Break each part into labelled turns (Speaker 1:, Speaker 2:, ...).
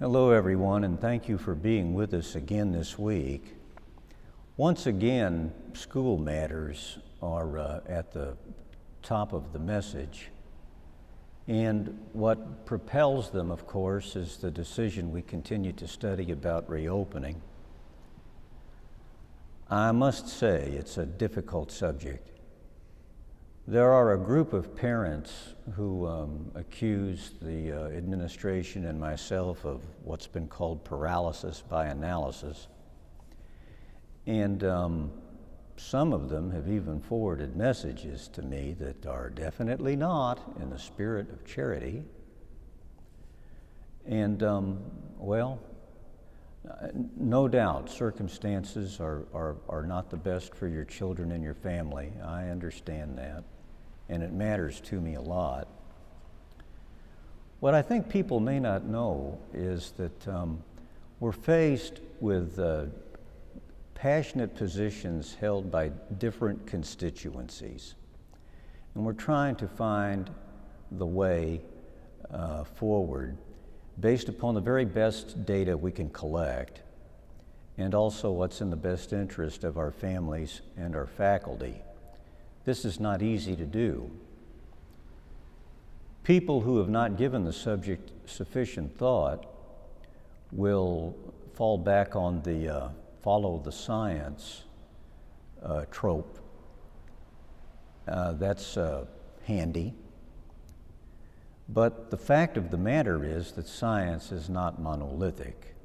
Speaker 1: Hello everyone, and thank you for being with us again this week. Once again, school matters are at the top of the message, and what propels them, of course, is the decision we continue to study about reopening. I must say it's a difficult subject. There are a group of parents who accuse the administration and myself of what's been called paralysis by analysis. And some of them have even forwarded messages to me that are definitely not in the spirit of charity. And no doubt circumstances are not the best for your children and your family. I understand that, and it matters to me a lot. What I think people may not know is that we're faced with passionate positions held by different constituencies, and we're trying to find the way forward based upon the very best data we can collect, and also what's in the best interest of our families and our faculty. This is not easy to do. People who have not given the subject sufficient thought will fall back on the follow the science trope. That's handy. But the fact of the matter is that science is not monolithic,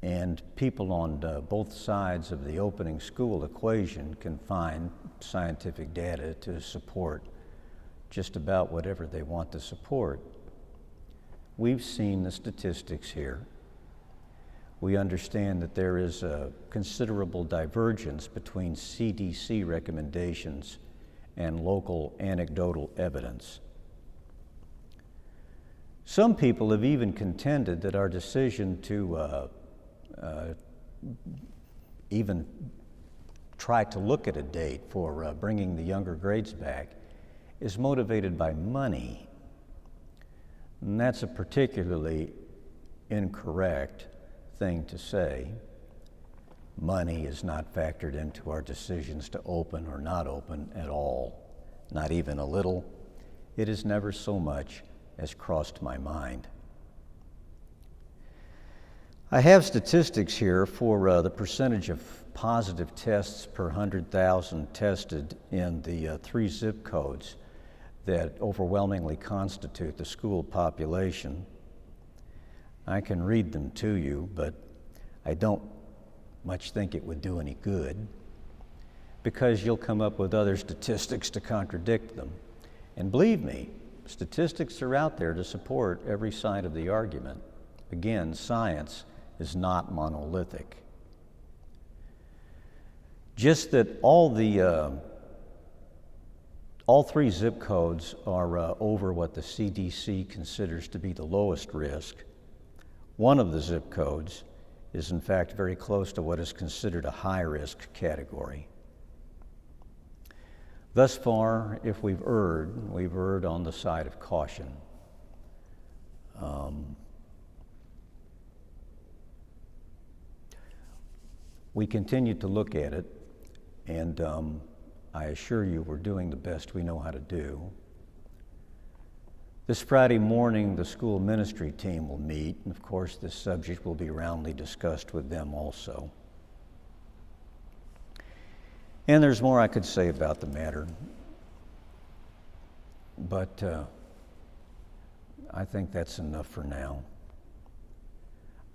Speaker 1: and people on both sides of the opening school equation can find scientific data to support just about whatever they want to support. We've seen the statistics here. We understand that there is a considerable divergence between CDC recommendations and local anecdotal evidence. Some people have even contended that our decision to even try to look at a date for bringing the younger grades back is motivated by money. And that's a particularly incorrect thing to say. Money is not factored into our decisions to open or not open at all, not even a little. It has never so much as crossed my mind. I have statistics here for the percentage of positive tests per 100,000 tested in the 3 zip codes that overwhelmingly constitute the school population. I can read them to you, but I don't much think it would do any good, because you'll come up with other statistics to contradict them. And believe me, statistics are out there to support every side of the argument. Again, science is not monolithic. Just that all 3 zip codes are over what the CDC considers to be the lowest risk. One of the zip codes is in fact very close to what is considered a high-risk category. Thus far, if we've erred on the side of caution. We continue to look at it, and I assure you we're doing the best we know how to do. This Friday morning, the school ministry team will meet, and of course this subject will be roundly discussed with them also. And there's more I could say about the matter, but I think that's enough for now.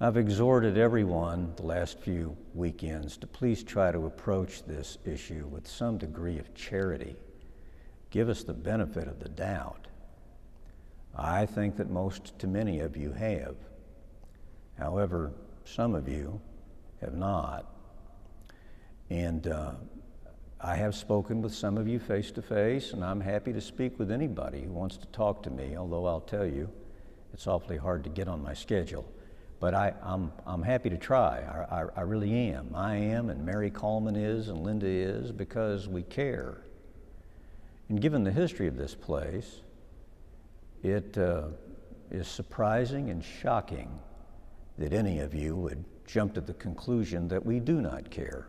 Speaker 1: I've exhorted everyone the last few weekends to please try to approach this issue with some degree of charity. Give us the benefit of the doubt. I think that to many of you have. However, some of you have not. And I have spoken with some of you face to face, and I'm happy to speak with anybody who wants to talk to me, although I'll tell you, it's awfully hard to get on my schedule. But I'm happy to try. I really am. I am, and Mary Coleman is, and Linda is, because we care. And given the history of this place, it is surprising and shocking that any of you would jump to the conclusion that we do not care.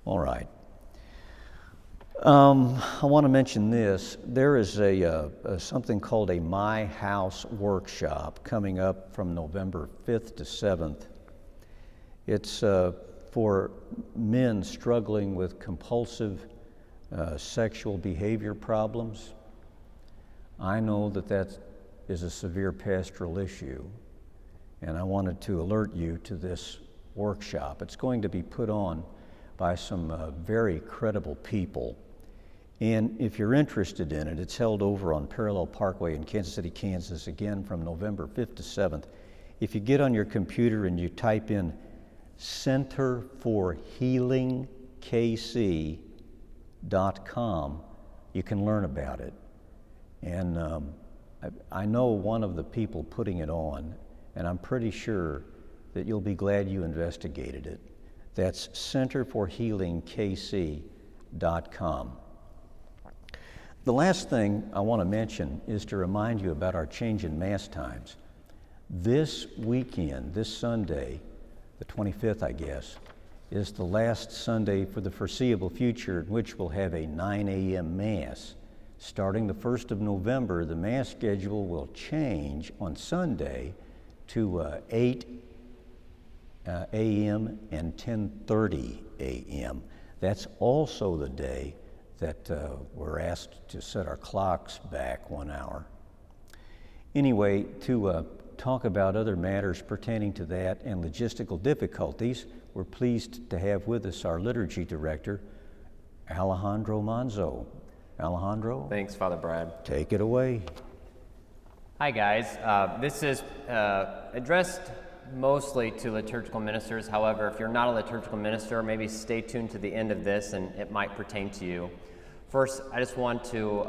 Speaker 1: All right. I want to mention this. There is something called a My House workshop coming up from November 5th to 7th. It's for men struggling with compulsive sexual behavior problems. I know that is a severe pastoral issue, and I wanted to alert you to this workshop. It's going to be put on by some very credible people. And if you're interested in it, it's held over on Parallel Parkway in Kansas City, Kansas, again from November 5th to 7th. If you get on your computer and you type in centerforhealingkc.com, you can learn about it. And I know one of the people putting it on, and I'm pretty sure that you'll be glad you investigated it. That's centerforhealingkc.com. The last thing I want to mention is to remind you about our change in Mass times. This weekend, this Sunday, the 25th, I guess, is the last Sunday for the foreseeable future in which we'll have a 9 a.m. Mass. Starting the 1st of November, the Mass schedule will change on Sunday to 8 a.m. and 10:30 a.m. That's also the day that we're asked to set our clocks back 1 hour. Anyway, to talk about other matters pertaining to that and logistical difficulties, we're pleased to have with us our liturgy director, Alejandro Manzo. Alejandro?
Speaker 2: Thanks, Father Brad.
Speaker 1: Take it away.
Speaker 2: Hi, guys. This is addressed mostly to liturgical ministers. However, if you're not a liturgical minister, maybe stay tuned to the end of this and it might pertain to you. First, I just want to,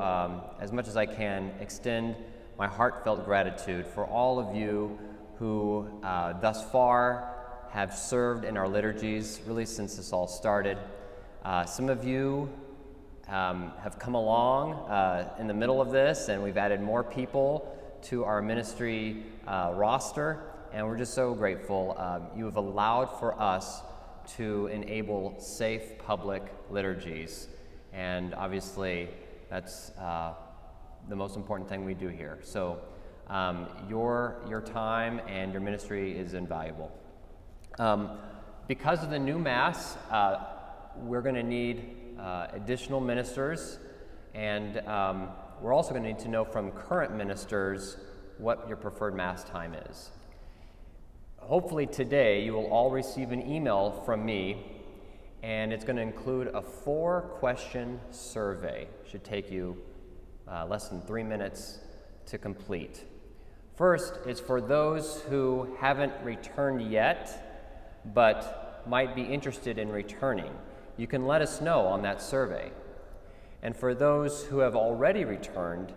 Speaker 2: as much as I can, extend my heartfelt gratitude for all of you who thus far have served in our liturgies, really since this all started. Some of you have come along in the middle of this, and we've added more people to our ministry roster, and we're just so grateful. You have allowed for us to enable safe public liturgies, and obviously that's the most important thing we do here. So your time and your ministry is invaluable. Because of the new Mass, we're going to need additional ministers, and we're also going to need to know from current ministers what your preferred Mass time is. Hopefully today you will all receive an email from me, and it's going to include a 4-question survey. It should take you less than 3 minutes to complete. First, it's for those who haven't returned yet, but might be interested in returning. You can let us know on that survey. And for those who have already returned,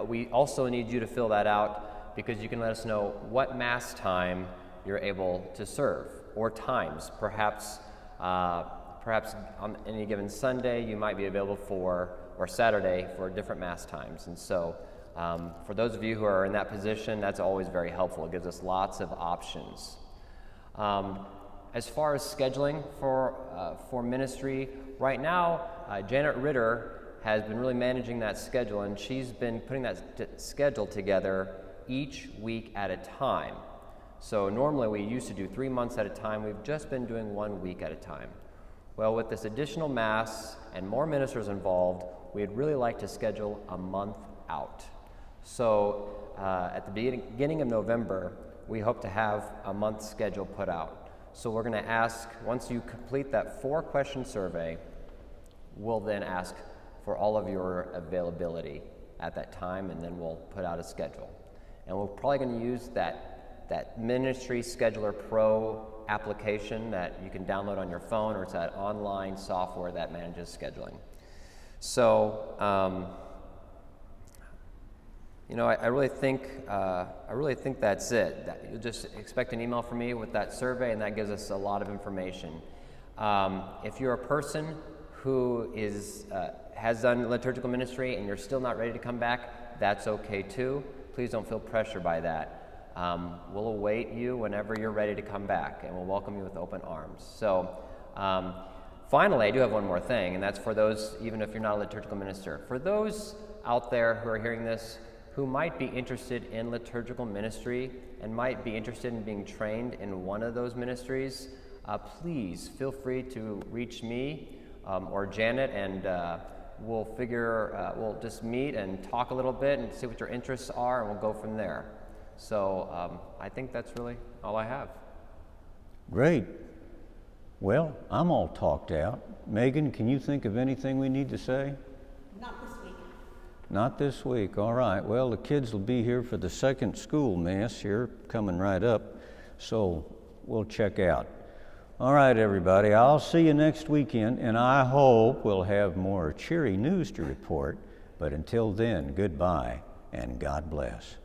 Speaker 2: we also need you to fill that out, because you can let us know what Mass time you're able to serve, or times. Perhaps on any given Sunday you might be available or Saturday for different Mass times. And so for those of you who are in that position, that's always very helpful. It gives us lots of options. As far as scheduling for ministry, right now, Janet Ritter has been really managing that schedule, and she's been putting that schedule together each week at a time. So normally we used to do 3 months at a time. We've just been doing 1 week at a time. Well, with this additional Mass and more ministers involved, we'd really like to schedule a month out. So at the beginning of November, we hope to have a month schedule put out. So we're going to ask, once you complete that 4-question survey, we'll then ask for all of your availability at that time, and then we'll put out a schedule. And we're probably going to use that Ministry Scheduler Pro application that you can download on your phone, or it's that online software that manages scheduling. So, I really think that's it. You'll just expect an email from me with that survey, and that gives us a lot of information. If you're a person who has done liturgical ministry and you're still not ready to come back, that's okay too. Please don't feel pressure by that. we'll await you whenever you're ready to come back, and we'll welcome you with open arms. So finally, I do have one more thing, and that's for those, even if you're not a liturgical minister, for those out there who are hearing this who might be interested in liturgical ministry and might be interested in being trained in one of those ministries, please feel free to reach me or Janet, and we'll just meet and talk a little bit and see what your interests are, and we'll go from there. So I think that's really all I have.
Speaker 1: Great. Well, I'm all talked out. Megan, can you think of anything we need to say?
Speaker 3: Not this week.
Speaker 1: Not this week. All right. Well, the kids will be here for the second school mass here coming right up, so we'll check out. All right, everybody. I'll see you next weekend, and I hope we'll have more cheery news to report. But until then, goodbye and God bless.